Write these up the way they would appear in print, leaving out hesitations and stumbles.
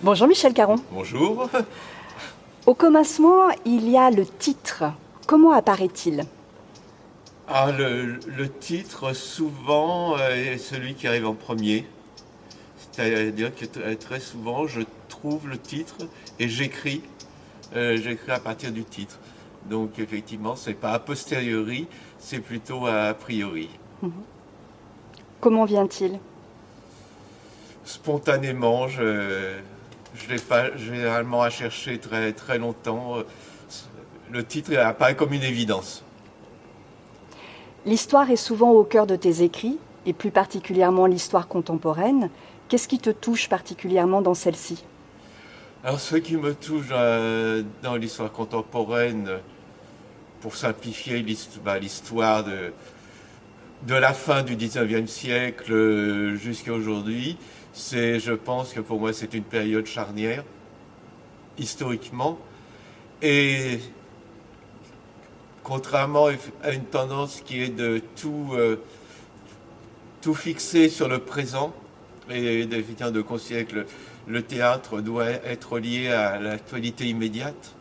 Bonjour Michel Caron. Bonjour. Au commencement, il y a le titre. Comment apparaît-il ? Le titre, souvent, est celui qui arrive en premier. C'est-à-dire que très souvent, je trouve le titre et j'écris. J'écris à partir du titre. Donc, effectivement, c'est pas a posteriori, c'est plutôt a priori. Comment vient-il ? Spontanément, je l'ai pas généralement à chercher très, très longtemps. Le titre apparaît comme une évidence. L'histoire est souvent au cœur de tes écrits, et plus particulièrement l'histoire contemporaine. Qu'est-ce qui te touche particulièrement dans celle-ci ? Alors, ce qui me touche dans l'histoire contemporaine, pour simplifier l'histoire de la fin du 19e siècle jusqu'à aujourd'hui, je pense que pour moi, c'est une période charnière, historiquement, et contrairement à une tendance qui est de tout fixer sur le présent, et de considérer que le théâtre doit être lié à l'actualité immédiate,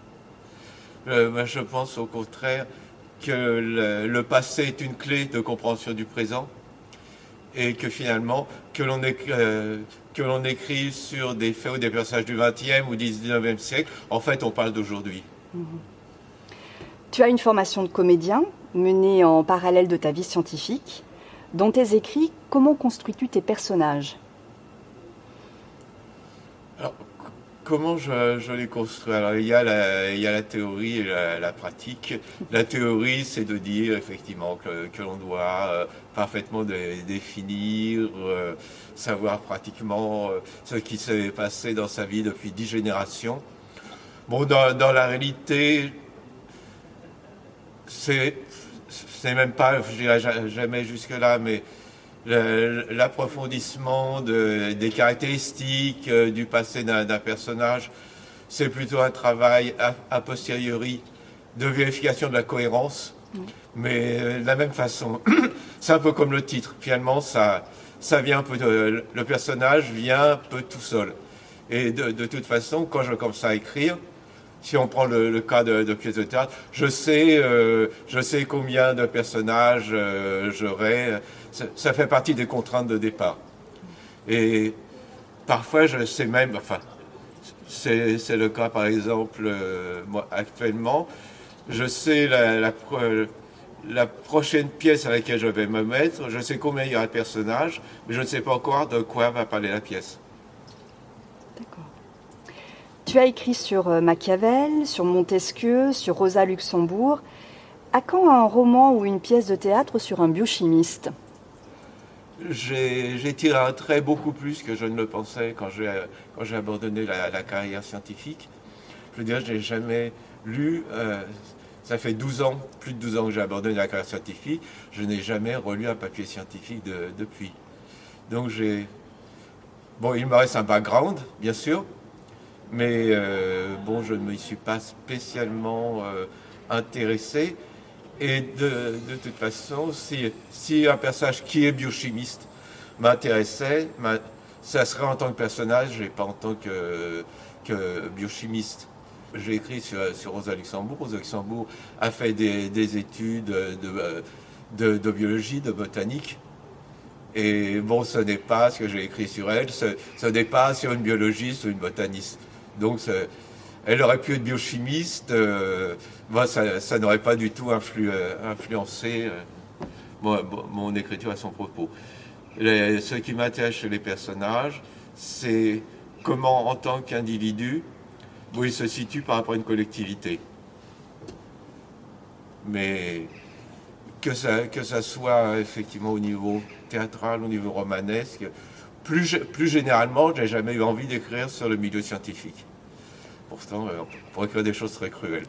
moi, je pense au contraire que le passé est une clé de compréhension du présent et que finalement, que l'on écrive sur des faits ou des personnages du 20e ou 19e siècle, en fait, on parle d'aujourd'hui. Tu as une formation de comédien menée en parallèle de ta vie scientifique. Dans tes écrits, comment construis-tu tes personnages ? Alors, comment je les construis ? Alors, il y a la théorie et la pratique. La théorie, c'est de dire effectivement que l'on doit parfaitement définir, savoir pratiquement ce qui s'est passé dans sa vie depuis 10 générations. Bon, dans la réalité, c'est même pas, je dirais jamais jusque-là, mais l'approfondissement des caractéristiques du passé d'un personnage, c'est plutôt un travail a posteriori de vérification de la cohérence, mais de la même façon, c'est un peu comme le titre, finalement ça vient un peu le personnage vient un peu tout seul. Et de toute façon, quand je commence à écrire, si on prend le cas de pièces de théâtre, je sais combien de personnages j'aurai. Ça fait partie des contraintes de départ. Et parfois, je sais même, enfin, c'est le cas par exemple, moi actuellement, je sais la prochaine pièce à laquelle je vais me mettre, je sais combien il y aura de personnages, mais je ne sais pas encore de quoi va parler la pièce. D'accord. Tu as écrit sur Machiavel, sur Montesquieu, sur Rosa Luxembourg. À quand un roman ou une pièce de théâtre sur un biochimiste ? J'ai tiré un trait beaucoup plus que je ne le pensais quand j'ai abandonné la carrière scientifique. Je veux dire, je n'ai jamais lu, ça fait 12 ans, plus de 12 ans que j'ai abandonné la carrière scientifique, je n'ai jamais relu un papier scientifique depuis. Donc bon, il me reste un background, bien sûr, mais bon, je ne m'y suis pas spécialement intéressé. Et de toute façon, si un personnage qui est biochimiste m'intéressait, ça serait en tant que personnage et pas en tant que biochimiste. J'ai écrit sur Rosa Luxembourg. Rosa Luxembourg a fait des études de biologie, de botanique. Et bon, ce n'est pas ce que j'ai écrit sur elle, ce n'est pas sur une biologiste ou une botaniste. Donc, elle aurait pu être biochimiste, moi, ça n'aurait pas du tout influencé mon écriture à son propos. Ce qui m'intéresse chez les personnages, c'est comment, en tant qu'individu, ils se situent par rapport à une collectivité. Mais que ça soit effectivement au niveau théâtral, au niveau romanesque, plus généralement, je n'ai jamais eu envie d'écrire sur le milieu scientifique. Pourtant, on pourrait écrire des choses très cruelles.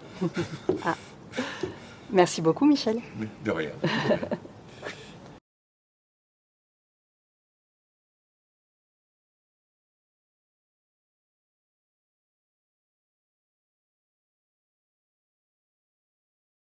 Merci beaucoup, Michel. De rien.